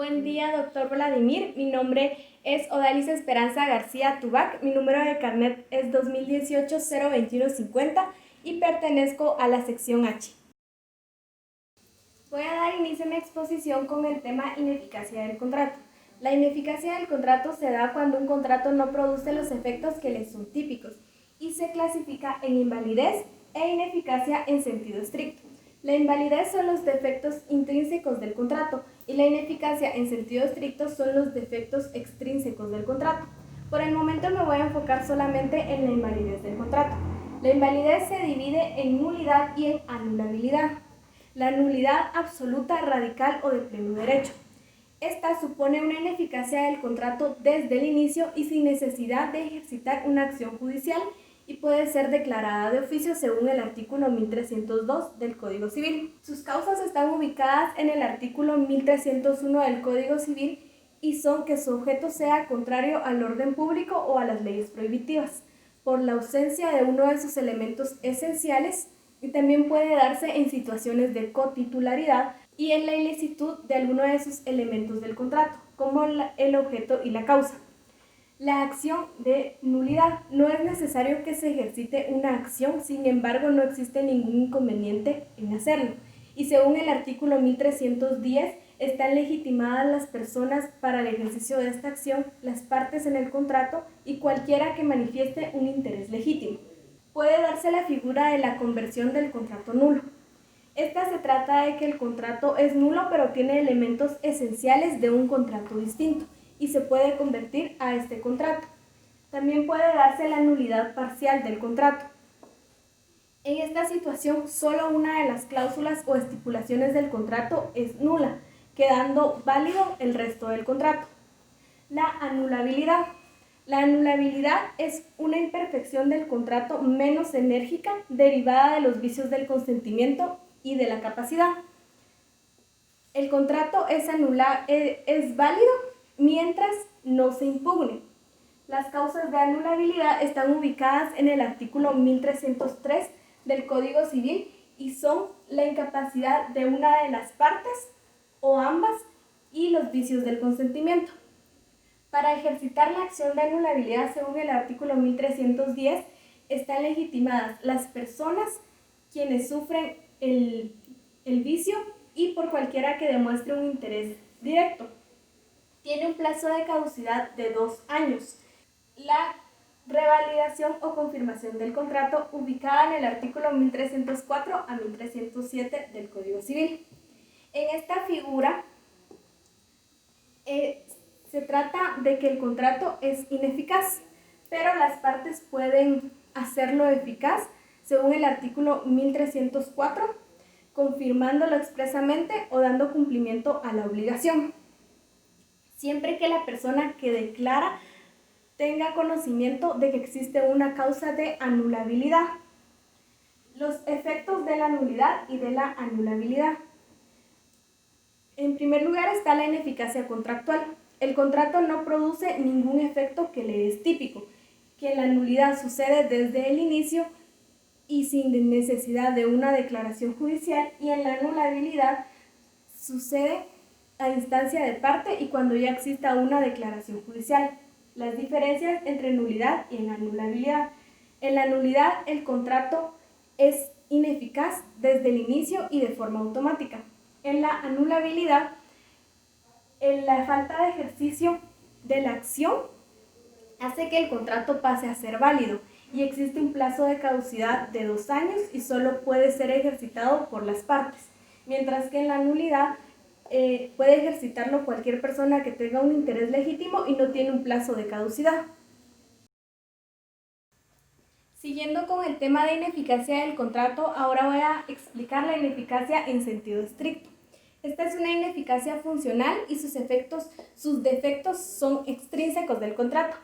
Buen día, doctor Vladimir. Mi nombre es Odalis Esperanza García Tubac. Mi número de carnet es 2018-02150 y pertenezco a la sección H. Voy a dar inicio a mi exposición con el tema ineficacia del contrato. La ineficacia del contrato se da cuando un contrato no produce los efectos que le son típicos y se clasifica en invalidez e ineficacia en sentido estricto. La invalidez son los defectos intrínsecos del contrato y la ineficacia en sentido estricto son los defectos extrínsecos del contrato. Por el momento me voy a enfocar solamente en la invalidez del contrato. La invalidez se divide en nulidad y en anulabilidad. La nulidad absoluta, radical o de pleno derecho. Esta supone una ineficacia del contrato desde el inicio y sin necesidad de ejercitar una acción judicial y puede ser declarada de oficio según el artículo 1302 del Código Civil. Sus causas están ubicadas en el artículo 1301 del Código Civil y son que su objeto sea contrario al orden público o a las leyes prohibitivas, por la ausencia de uno de sus elementos esenciales, y también puede darse en situaciones de cotitularidad y en la ilicitud de alguno de sus elementos del contrato, como el objeto y la causa. La acción de nulidad. No es necesario que se ejercite una acción, sin embargo no existe ningún inconveniente en hacerlo. Y según el artículo 1310, están legitimadas las personas para el ejercicio de esta acción, las partes en el contrato y cualquiera que manifieste un interés legítimo. Puede darse la figura de la conversión del contrato nulo. Esta se trata de que el contrato es nulo pero tiene elementos esenciales de un contrato distinto y se puede convertir a este contrato. También puede darse la nulidad parcial del contrato. En esta situación, solo una de las cláusulas o estipulaciones del contrato es nula, quedando válido el resto del contrato. La anulabilidad. La anulabilidad es una imperfección del contrato menos enérgica derivada de los vicios del consentimiento y de la capacidad. El contrato es válido mientras no se impugne. Las causas de anulabilidad están ubicadas en el artículo 1303 del Código Civil y son la incapacidad de una de las partes o ambas y los vicios del consentimiento. Para ejercitar la acción de anulabilidad según el artículo 1310 están legitimadas las personas quienes sufren el vicio y por cualquiera que demuestre un interés directo. Tiene un plazo de caducidad de 2 años. La revalidación o confirmación del contrato ubicada en el artículo 1304 a 1307 del Código Civil. En esta figura se trata de que el contrato es ineficaz, pero las partes pueden hacerlo eficaz según el artículo 1304, confirmándolo expresamente o dando cumplimiento a la obligación, siempre que la persona que declara tenga conocimiento de que existe una causa de anulabilidad. Los efectos de la nulidad y de la anulabilidad. En primer lugar está la ineficacia contractual. El contrato no produce ningún efecto que le es típico, que la nulidad sucede desde el inicio y sin necesidad de una declaración judicial, y en la anulabilidad sucede a instancia de parte y cuando ya exista una declaración judicial. Las diferencias entre nulidad y anulabilidad. En la nulidad el contrato es ineficaz desde el inicio y de forma automática. En la anulabilidad, en la falta de ejercicio de la acción hace que el contrato pase a ser válido y existe un plazo de caducidad de 2 años y solo puede ser ejercitado por las partes, mientras que en la nulidad puede ejercitarlo cualquier persona que tenga un interés legítimo y no tiene un plazo de caducidad. Siguiendo con el tema de ineficacia del contrato, ahora voy a explicar la ineficacia en sentido estricto. Esta es una ineficacia funcional y sus defectos son extrínsecos del contrato.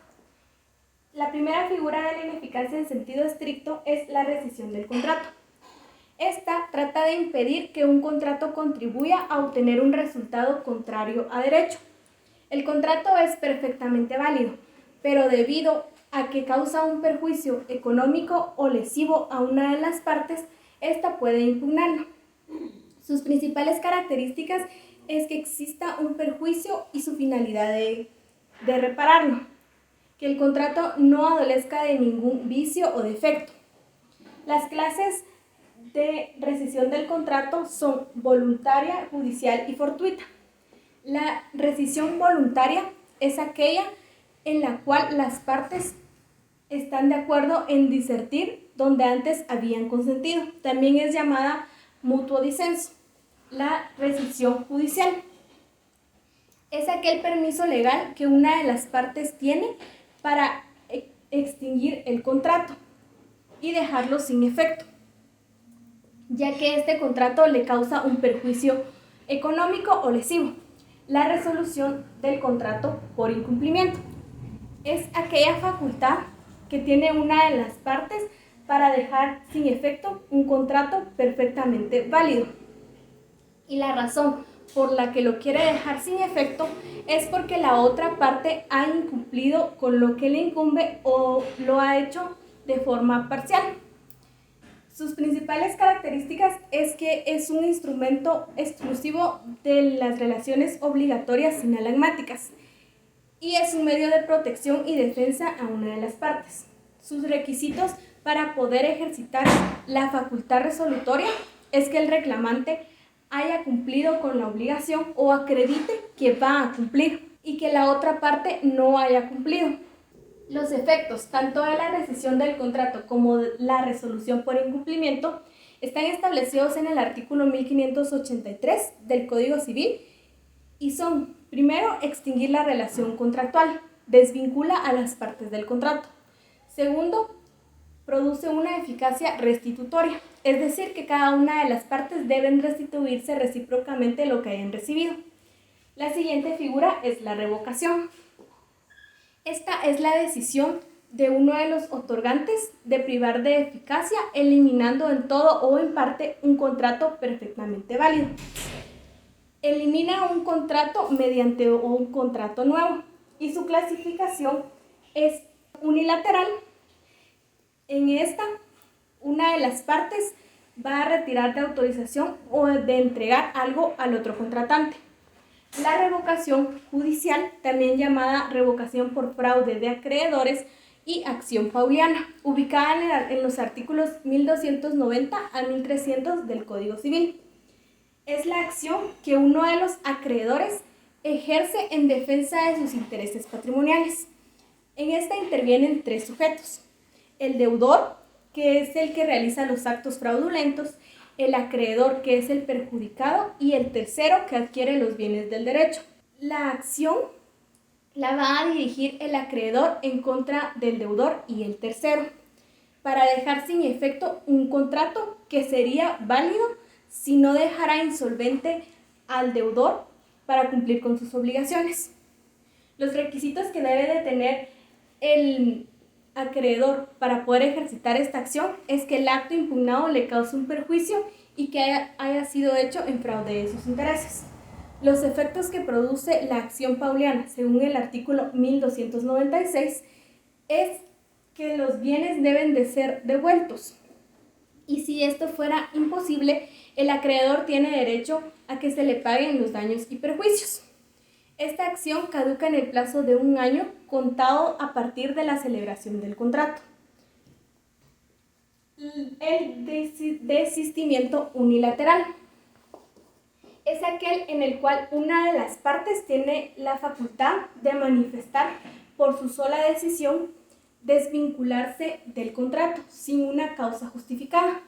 La primera figura de la ineficacia en sentido estricto es la rescisión del contrato. Esta trata de impedir que un contrato contribuya a obtener un resultado contrario a derecho. El contrato es perfectamente válido, pero debido a que causa un perjuicio económico o lesivo a una de las partes, esta puede impugnarlo. Sus principales características es que exista un perjuicio y su finalidad de repararlo, que el contrato no adolezca de ningún vicio o defecto. Las clases de rescisión del contrato son voluntaria, judicial y fortuita. La rescisión voluntaria es aquella en la cual las partes están de acuerdo en disertir donde antes habían consentido. También es llamada mutuo disenso. La rescisión judicial es aquel permiso legal que una de las partes tiene para extinguir el contrato y dejarlo sin efecto, ya que este contrato le causa un perjuicio económico o lesivo. La resolución del contrato por incumplimiento es aquella facultad que tiene una de las partes para dejar sin efecto un contrato perfectamente válido. Y la razón por la que lo quiere dejar sin efecto es porque la otra parte ha incumplido con lo que le incumbe o lo ha hecho de forma parcial. Sus principales características es que es un instrumento exclusivo de las relaciones obligatorias sinalagmáticas y es un medio de protección y defensa a una de las partes. Sus requisitos para poder ejercitar la facultad resolutoria es que el reclamante haya cumplido con la obligación o acredite que va a cumplir y que la otra parte no haya cumplido. Los efectos, tanto de la rescisión del contrato como de la resolución por incumplimiento, están establecidos en el artículo 1583 del Código Civil y son, primero, extinguir la relación contractual, desvincula a las partes del contrato. Segundo, produce una eficacia restitutoria, es decir, que cada una de las partes deben restituirse recíprocamente lo que hayan recibido. La siguiente figura es la revocación. Esta es la decisión de uno de los otorgantes de privar de eficacia, eliminando en todo o en parte un contrato perfectamente válido. Elimina un contrato mediante un contrato nuevo y su clasificación es unilateral. En esta, una de las partes va a retirar de autorización o de entregar algo al otro contratante. La revocación judicial, también llamada revocación por fraude de acreedores y acción pauliana, ubicada en los artículos 1290 a 1300 del Código Civil. Es la acción que uno de los acreedores ejerce en defensa de sus intereses patrimoniales. En esta intervienen tres sujetos: el deudor, que es el que realiza los actos fraudulentos; el acreedor, que es el perjudicado; y el tercero, que adquiere los bienes del derecho. La acción la va a dirigir el acreedor en contra del deudor y el tercero, para dejar sin efecto un contrato que sería válido si no dejara insolvente al deudor para cumplir con sus obligaciones. Los requisitos que debe de tener el acreedor para poder ejercitar esta acción es que el acto impugnado le cause un perjuicio y que haya sido hecho en fraude de sus intereses. Los efectos que produce la acción pauliana, según el artículo 1296, es que los bienes deben de ser devueltos. Y si esto fuera imposible, el acreedor tiene derecho a que se le paguen los daños y perjuicios. Esta acción caduca en el plazo de 1 año contado a partir de la celebración del contrato. El desistimiento unilateral es aquel en el cual una de las partes tiene la facultad de manifestar por su sola decisión desvincularse del contrato sin una causa justificada.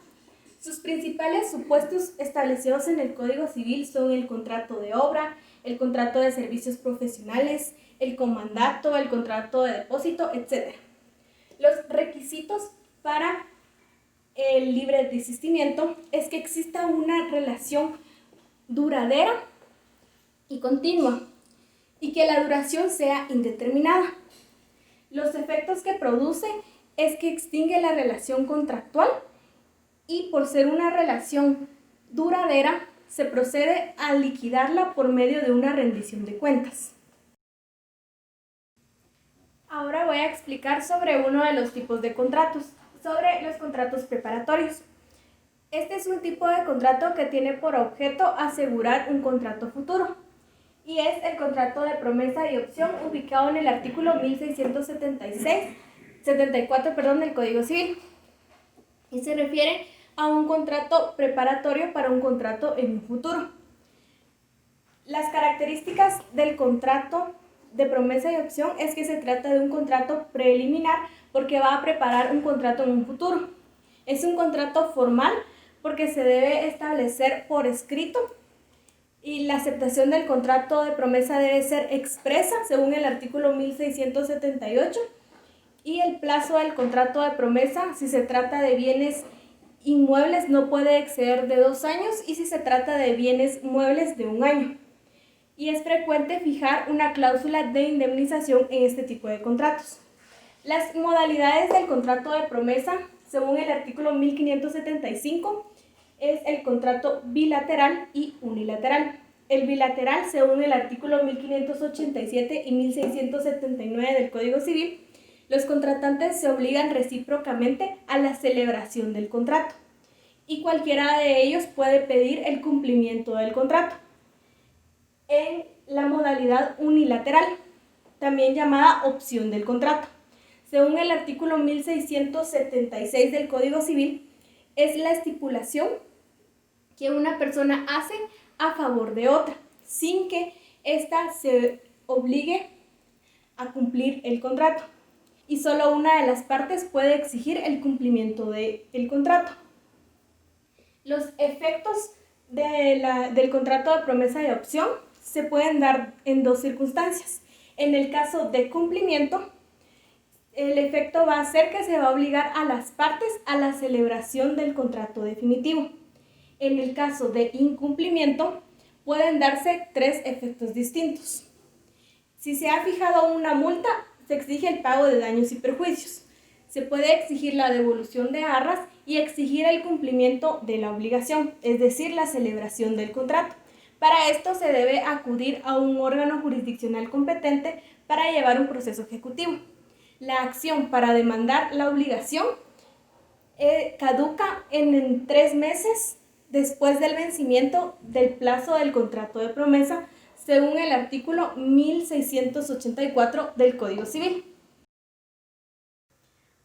Sus principales supuestos establecidos en el Código Civil son el contrato de obra, el contrato de servicios profesionales, el comandato, el contrato de depósito, etc. Los requisitos para el libre desistimiento es que exista una relación duradera y continua y que la duración sea indeterminada. Los efectos que produce es que extingue la relación contractual y, por ser una relación duradera, se procede a liquidarla por medio de una rendición de cuentas. Ahora voy a explicar sobre uno de los tipos de contratos, sobre los contratos preparatorios. Este es un tipo de contrato que tiene por objeto asegurar un contrato futuro y es el contrato de promesa y opción ubicado en el artículo 1674 del Código Civil y se refiere a un contrato preparatorio para un contrato en un futuro. Las características del contrato de promesa y opción es que se trata de un contrato preliminar porque va a preparar un contrato en un futuro. Es un contrato formal porque se debe establecer por escrito y la aceptación del contrato de promesa debe ser expresa según el artículo 1678 y el plazo del contrato de promesa, si se trata de bienes inmuebles, no puede exceder de 2 años y si se trata de bienes muebles de 1 año. Y es frecuente fijar una cláusula de indemnización en este tipo de contratos. Las modalidades del contrato de promesa, según el artículo 1575, es el contrato bilateral y unilateral. El bilateral, según el artículo 1587 y 1679 del Código Civil, los contratantes se obligan recíprocamente a la celebración del contrato y cualquiera de ellos puede pedir el cumplimiento del contrato. En la modalidad unilateral, también llamada opción del contrato, según el artículo 1676 del Código Civil, es la estipulación que una persona hace a favor de otra, sin que ésta se obligue a cumplir el contrato. Y solo una de las partes puede exigir el cumplimiento del contrato. Los efectos del contrato de promesa de opción se pueden dar en 2 circunstancias. En el caso de cumplimiento, el efecto va a ser que se va a obligar a las partes a la celebración del contrato definitivo. En el caso de incumplimiento, pueden darse 3 efectos distintos. Si se ha fijado una multa, se exige el pago de daños y perjuicios. Se puede exigir la devolución de arras y exigir el cumplimiento de la obligación, es decir, la celebración del contrato. Para esto se debe acudir a un órgano jurisdiccional competente para llevar un proceso ejecutivo. La acción para demandar la obligación caduca en 3 meses después del vencimiento del plazo del contrato de promesa, según el artículo 1684 del Código Civil.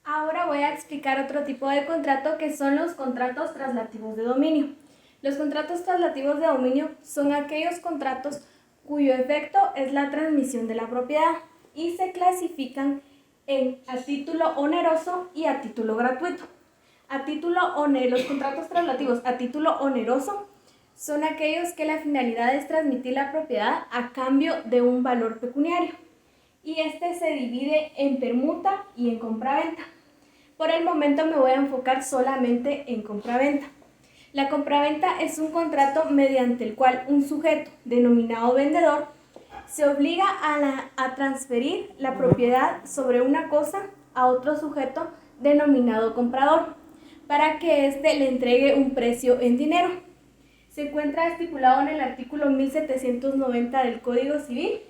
Ahora voy a explicar otro tipo de contrato que son los contratos traslativos de dominio. Los contratos traslativos de dominio son aquellos contratos cuyo efecto es la transmisión de la propiedad y se clasifican a título oneroso y a título gratuito. Los contratos traslativos a título oneroso son aquellos que la finalidad es transmitir la propiedad a cambio de un valor pecuniario y este se divide en permuta y en compraventa. Por el momento me voy a enfocar solamente en compraventa. La compraventa es un contrato mediante el cual un sujeto denominado vendedor se obliga a transferir la propiedad sobre una cosa a otro sujeto denominado comprador para que éste le entregue un precio en dinero. Se encuentra estipulado en el artículo 1790 del Código Civil.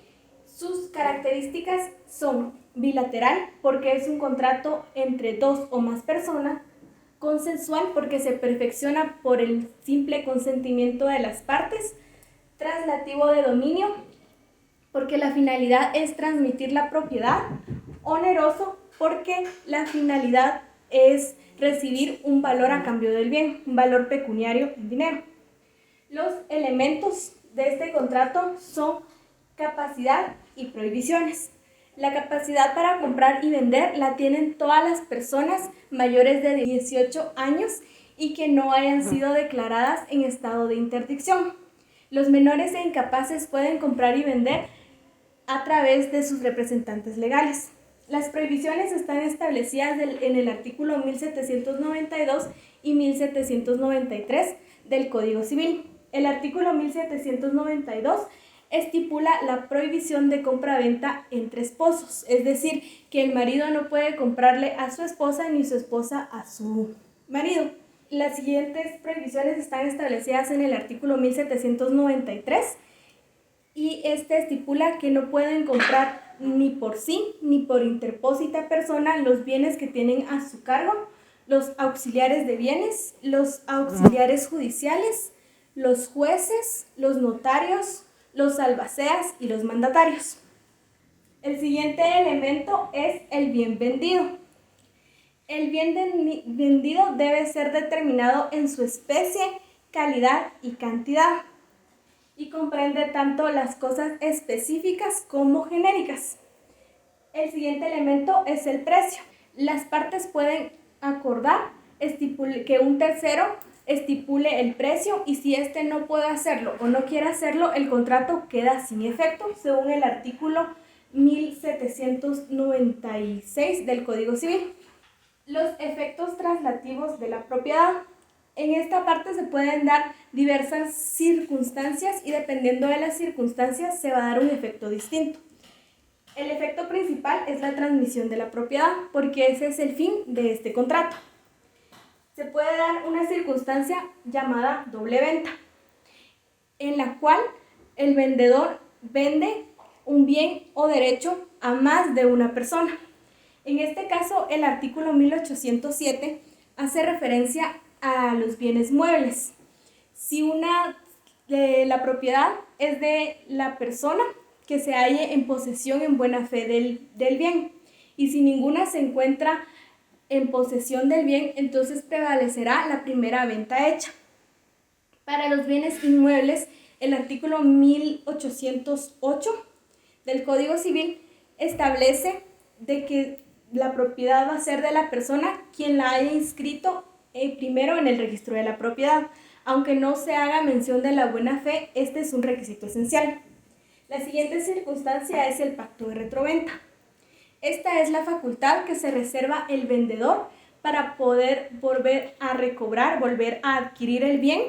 Sus características son bilateral, porque es un contrato entre 2 o más personas, consensual, porque se perfecciona por el simple consentimiento de las partes, traslativo de dominio, porque la finalidad es transmitir la propiedad, oneroso, porque la finalidad es recibir un valor a cambio del bien, un valor pecuniario en dinero. Los elementos de este contrato son capacidad y prohibiciones. La capacidad para comprar y vender la tienen todas las personas mayores de 18 años y que no hayan sido declaradas en estado de interdicción. Los menores e incapaces pueden comprar y vender a través de sus representantes legales. Las prohibiciones están establecidas en el artículo 1792 y 1793 del Código Civil. El artículo 1792 estipula la prohibición de compra-venta entre esposos, es decir, que el marido no puede comprarle a su esposa ni su esposa a su marido. Las siguientes prohibiciones están establecidas en el artículo 1793 y este estipula que no pueden comprar ni por sí ni por interpósita persona los bienes que tienen a su cargo, los auxiliares de bienes, los auxiliares judiciales, los jueces, los notarios, los albaceas y los mandatarios. El siguiente elemento es el bien vendido. El bien vendido debe ser determinado en su especie, calidad y cantidad, y comprende tanto las cosas específicas como genéricas. El siguiente elemento es el precio. Las partes pueden acordar que un tercero estipule el precio, y si éste no puede hacerlo o no quiere hacerlo, el contrato queda sin efecto, según el artículo 1796 del Código Civil. Los efectos traslativos de la propiedad. En esta parte se pueden dar diversas circunstancias y dependiendo de las circunstancias se va a dar un efecto distinto. El efecto principal es la transmisión de la propiedad, porque ese es el fin de este contrato. Se puede dar una circunstancia llamada doble venta, en la cual el vendedor vende un bien o derecho a más de una persona. En este caso, el artículo 1807 hace referencia a los bienes muebles. Si la propiedad es de la persona que se halle en posesión en buena fe del bien, y si ninguna se encuentra en posesión del bien, entonces prevalecerá la primera venta hecha. Para los bienes inmuebles, el artículo 1808 del Código Civil establece de que la propiedad va a ser de la persona quien la haya inscrito primero en el registro de la propiedad. Aunque no se haga mención de la buena fe, este es un requisito esencial. La siguiente circunstancia es el pacto de retroventa. Esta es la facultad que se reserva el vendedor para poder volver a recobrar, volver a adquirir el bien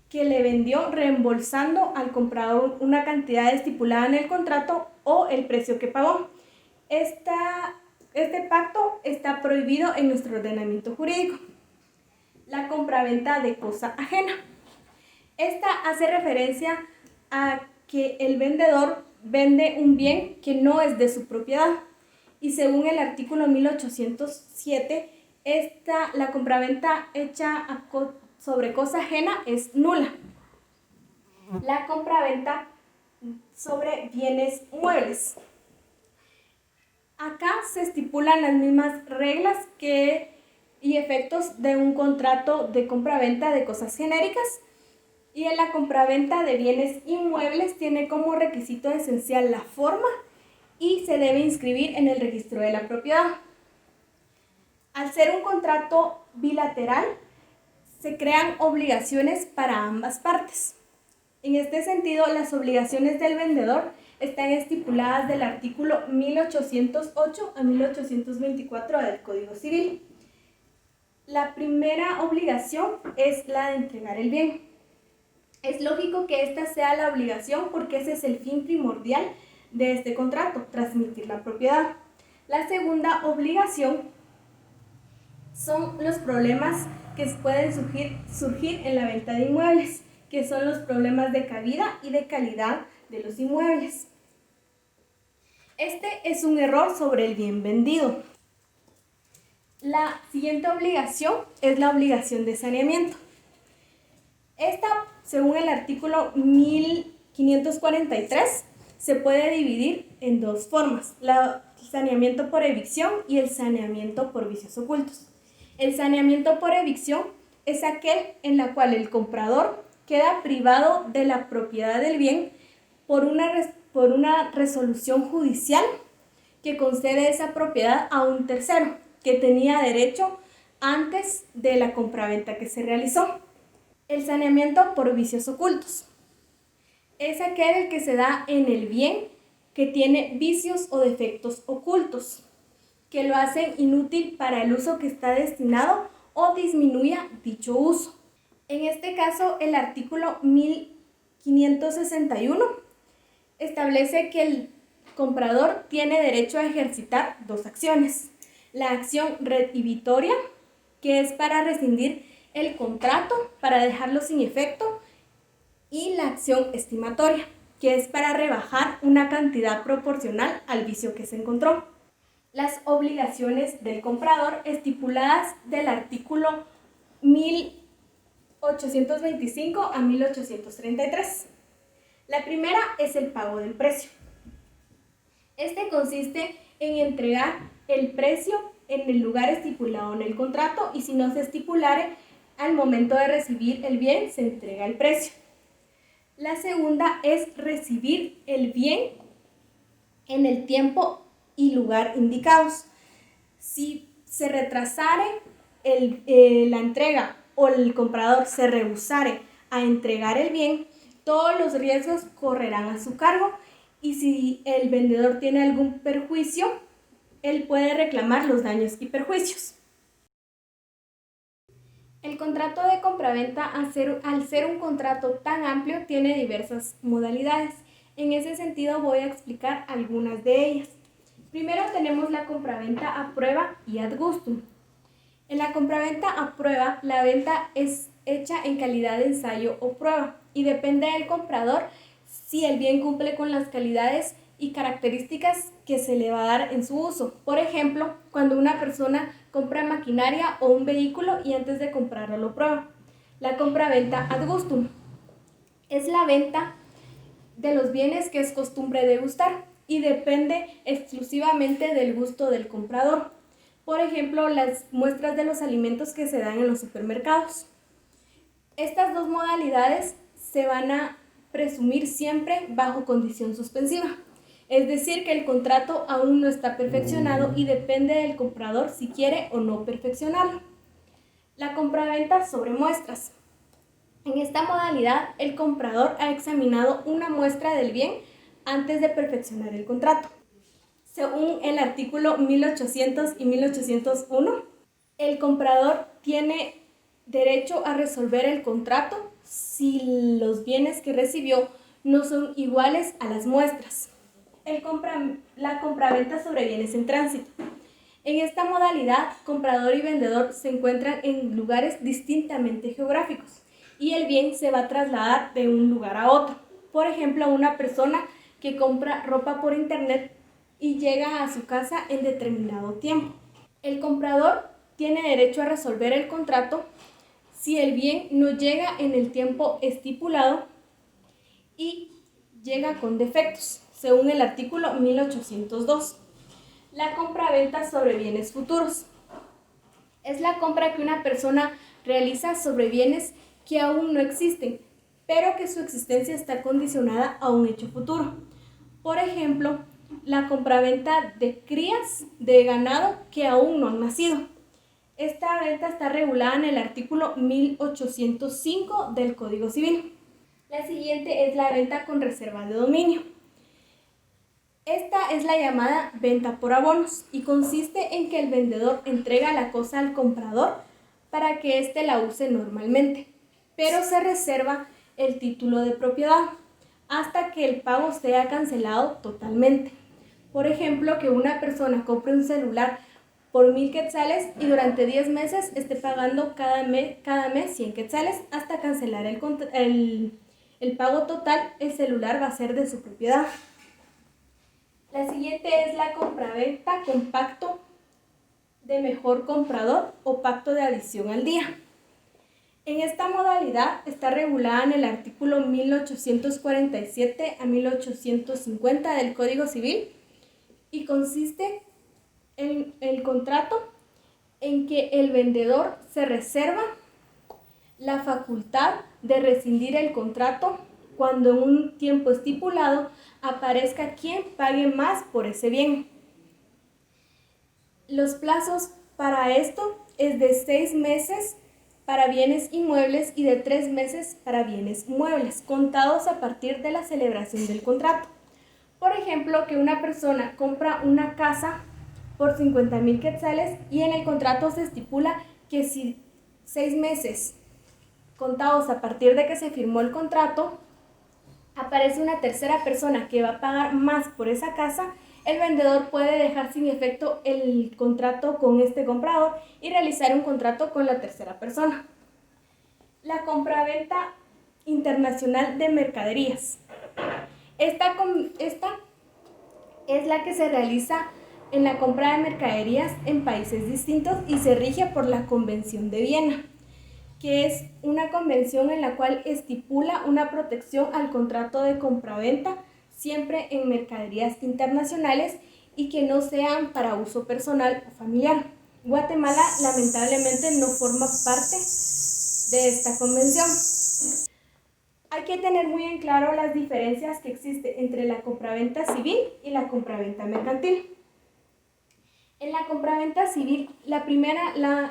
que le vendió, reembolsando al comprador una cantidad estipulada en el contrato o el precio que pagó. Este pacto está prohibido en nuestro ordenamiento jurídico. La compraventa de cosa ajena. Esta hace referencia a que el vendedor vende un bien que no es de su propiedad, y según el artículo 1807, la compraventa hecha sobre cosa ajena es nula. La compraventa sobre bienes muebles. Acá se estipulan las mismas reglas y efectos de un contrato de compraventa de cosas genéricas, y en la compraventa de bienes inmuebles tiene como requisito esencial la forma y se debe inscribir en el registro de la propiedad. Al ser un contrato bilateral, se crean obligaciones para ambas partes. En este sentido, las obligaciones del vendedor están estipuladas del artículo 1808 a 1824 del Código Civil. La primera obligación es la de entregar el bien. Es lógico que esta sea la obligación porque ese es el fin primordial de este contrato, transmitir la propiedad. La segunda obligación son los problemas que pueden surgir en la venta de inmuebles, que son los problemas de cabida y de calidad de los inmuebles. Este es un error sobre el bien vendido. La siguiente obligación es la obligación de saneamiento. Esta, según el artículo 1543, se puede dividir en dos formas: el saneamiento por evicción y el saneamiento por vicios ocultos. El saneamiento por evicción es aquel en la cual el comprador queda privado de la propiedad del bien por una resolución judicial que concede esa propiedad a un tercero que tenía derecho antes de la compraventa que se realizó. El saneamiento por vicios ocultos es aquel que se da en el bien que tiene vicios o defectos ocultos, que lo hacen inútil para el uso que está destinado o disminuya dicho uso. En este caso, el artículo 1561 establece que el comprador tiene derecho a ejercitar dos acciones: la acción redhibitoria, que es para rescindir el contrato, para dejarlo sin efecto, y la acción estimatoria, que es para rebajar una cantidad proporcional al vicio que se encontró. las obligaciones del comprador estipuladas del artículo 1825 a 1833. La primera es el pago del precio. Este consiste en entregar el precio en el lugar estipulado en el contrato y si no se estipulare, al momento de recibir el bien se entrega el precio. La segunda es recibir el bien en el tiempo y lugar indicados. Si se retrasare la entrega o el comprador se rehusare a entregar el bien, todos los riesgos correrán a su cargo y si el vendedor tiene algún perjuicio, él puede reclamar los daños y perjuicios. El contrato de compraventa, al ser un contrato tan amplio, tiene diversas modalidades. En ese sentido voy a explicar algunas de ellas. Primero tenemos la compraventa a prueba y ad gustum. En la compraventa a prueba, la venta es hecha en calidad de ensayo o prueba y depende del comprador si el bien cumple con las calidades y características que se le va a dar en su uso. Por ejemplo, cuando una persona compra maquinaria o un vehículo y antes de comprarlo lo prueba. La compraventa ad gustum es la venta de los bienes que es costumbre degustar y depende exclusivamente del gusto del comprador. Por ejemplo, las muestras de los alimentos que se dan en los supermercados. Estas dos modalidades se van a presumir siempre bajo condición suspensiva. Es decir, que el contrato aún no está perfeccionado y depende del comprador si quiere o no perfeccionarlo. La compraventa sobre muestras. En esta modalidad, el comprador ha examinado una muestra del bien antes de perfeccionar el contrato. Según el artículo 1800 y 1801, el comprador tiene derecho a resolver el contrato si los bienes que recibió no son iguales a las muestras. La compraventa sobre bienes en tránsito. En esta modalidad, comprador y vendedor se encuentran en lugares distintamente geográficos y el bien se va a trasladar de un lugar a otro. Por ejemplo, una persona que compra ropa por internet y llega a su casa en determinado tiempo. El comprador tiene derecho a resolver el contrato si el bien no llega en el tiempo estipulado y llega con defectos, según el artículo 1802. La compraventa sobre bienes futuros. Es la compra que una persona realiza sobre bienes que aún no existen, pero que su existencia está condicionada a un hecho futuro. Por ejemplo, la compraventa de crías de ganado que aún no han nacido. Esta venta está regulada en el artículo 1805 del Código Civil. La siguiente es la venta con reserva de dominio. Esta es la llamada venta por abonos y consiste en que el vendedor entrega la cosa al comprador para que éste la use normalmente, pero se reserva el título de propiedad hasta que el pago sea cancelado totalmente. Por ejemplo, que una persona compre un celular por 1,000 quetzales y durante 10 meses esté pagando cada mes 100 quetzales hasta cancelar el pago total, el celular va a ser de su propiedad. La siguiente es la compraventa con pacto de mejor comprador o pacto de adición al día. En esta modalidad está regulada en el artículo 1847 a 1850 del Código Civil y consiste en el contrato en que el vendedor se reserva la facultad de rescindir el contrato cuando en un tiempo estipulado aparezca quien pague más por ese bien. Los plazos para esto es de 6 meses para bienes inmuebles y de 3 meses para bienes muebles, contados a partir de la celebración del contrato. Por ejemplo, que una persona compra una casa por 50,000 quetzales y en el contrato se estipula que si 6 meses contados a partir de que se firmó el contrato, aparece una tercera persona que va a pagar más por esa casa, el vendedor puede dejar sin efecto el contrato con este comprador y realizar un contrato con la tercera persona. La compraventa internacional de mercaderías. Esta es la que se realiza en la compra de mercaderías en países distintos y se rige por la Convención de Viena, que es una convención en la cual estipula una protección al contrato de compraventa siempre en mercaderías internacionales y que no sean para uso personal o familiar. Guatemala lamentablemente no forma parte de esta convención. Hay que tener muy en claro las diferencias que existen entre la compraventa civil y la compraventa mercantil. En la compraventa civil, la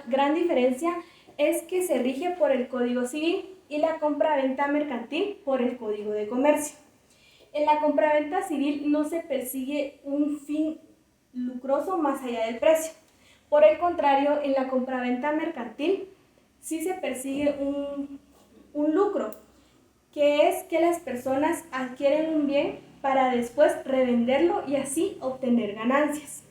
gran diferencia es que se rige por el Código Civil y la compraventa mercantil por el Código de Comercio. En la compraventa civil no se persigue un fin lucroso más allá del precio. Por el contrario, en la compraventa mercantil sí se persigue un lucro, que es que las personas adquieren un bien para después revenderlo y así obtener ganancias.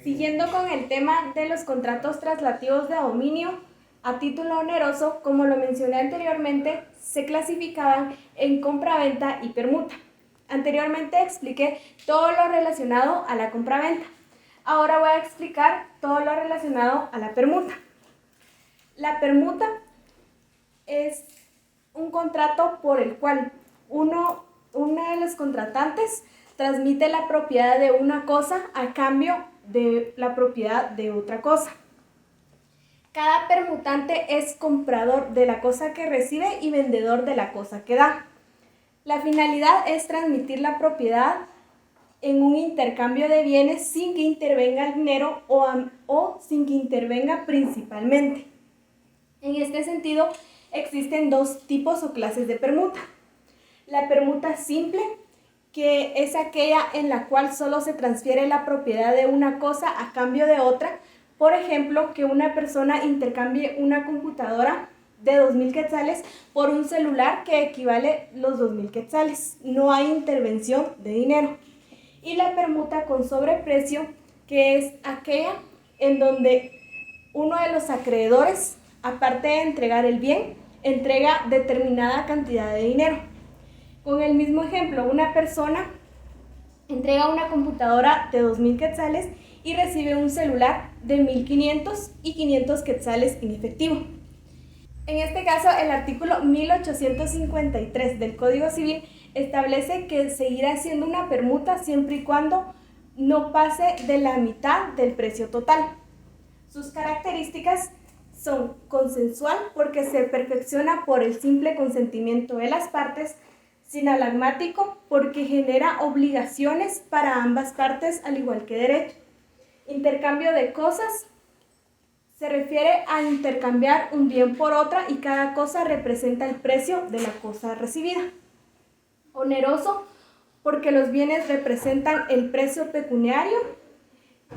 Siguiendo con el tema de los contratos traslativos de dominio a título oneroso, como lo mencioné anteriormente, se clasificaban en compraventa y permuta. Anteriormente expliqué todo lo relacionado a la compraventa. Ahora voy a explicar todo lo relacionado a la permuta. La permuta es un contrato por el cual uno de los contratantes transmite la propiedad de una cosa a cambio de la propiedad de otra cosa. Cada permutante es comprador de la cosa que recibe y vendedor de la cosa que da. La finalidad es transmitir la propiedad en un intercambio de bienes sin que intervenga el dinero o sin que intervenga principalmente. En este sentido, existen dos tipos o clases de permuta. La permuta simple, que es aquella en la cual solo se transfiere la propiedad de una cosa a cambio de otra. Por ejemplo, que una persona intercambie una computadora de 2,000 quetzales por un celular que equivale los 2,000 quetzales. No hay intervención de dinero. Y la permuta con sobreprecio, que es aquella en donde uno de los acreedores, aparte de entregar el bien, entrega determinada cantidad de dinero. Con el mismo ejemplo, una persona entrega una computadora de 2,000 quetzales y recibe un celular de 1,500 y 500 quetzales en efectivo. En este caso, el artículo 1853 del Código Civil establece que seguirá siendo una permuta siempre y cuando no pase de la mitad del precio total. Sus características son consensual, porque se perfecciona por el simple consentimiento de las partes; sinalagmático, porque genera obligaciones para ambas partes al igual que derecho; intercambio de cosas, se refiere a intercambiar un bien por otra y cada cosa representa el precio de la cosa recibida; oneroso, porque los bienes representan el precio pecuniario.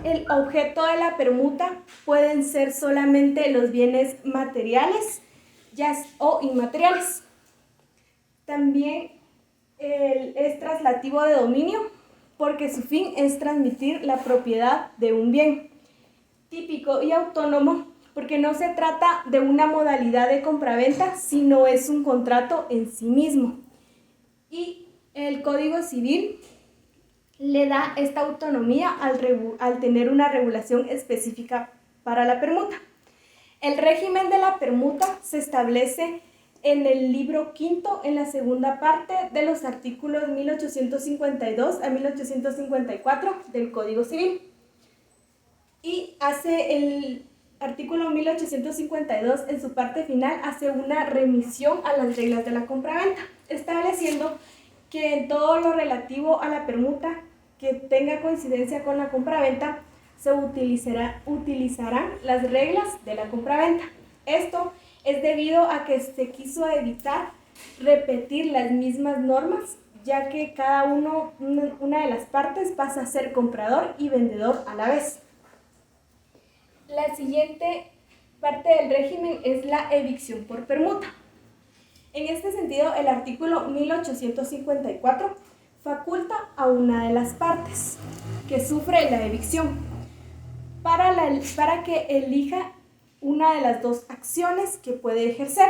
El objeto de la permuta pueden ser solamente los bienes materiales o inmateriales. También es traslativo de dominio, porque su fin es transmitir la propiedad de un bien. Típico y autónomo, porque no se trata de una modalidad de compraventa, sino es un contrato en sí mismo. Y el Código Civil le da esta autonomía al tener una regulación específica para la permuta. El régimen de la permuta se establece en el libro quinto, en la segunda parte de los artículos 1852 a 1854 del Código Civil. Y hace el artículo 1852, en su parte final, hace una remisión a las reglas de la compraventa, estableciendo que en todo lo relativo a la permuta que tenga coincidencia con la compraventa, se utilizarán las reglas de la compraventa. Esto es debido a que se quiso evitar repetir las mismas normas, ya que cada una de las partes pasa a ser comprador y vendedor a la vez. La siguiente parte del régimen es la evicción por permuta. En este sentido, el artículo 1854 faculta a una de las partes que sufre la evicción para que elija una de las dos acciones que puede ejercer,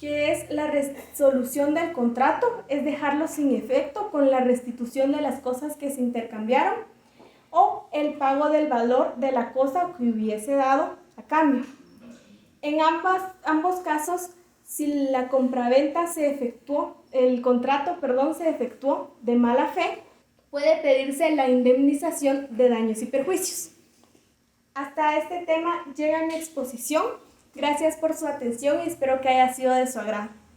que es la resolución del contrato, es dejarlo sin efecto con la restitución de las cosas que se intercambiaron, o el pago del valor de la cosa que hubiese dado a cambio. En ambos casos, si la compraventa el contrato se efectuó de mala fe, puede pedirse la indemnización de daños y perjuicios. Hasta este tema llega mi exposición. Gracias por su atención y espero que haya sido de su agrado.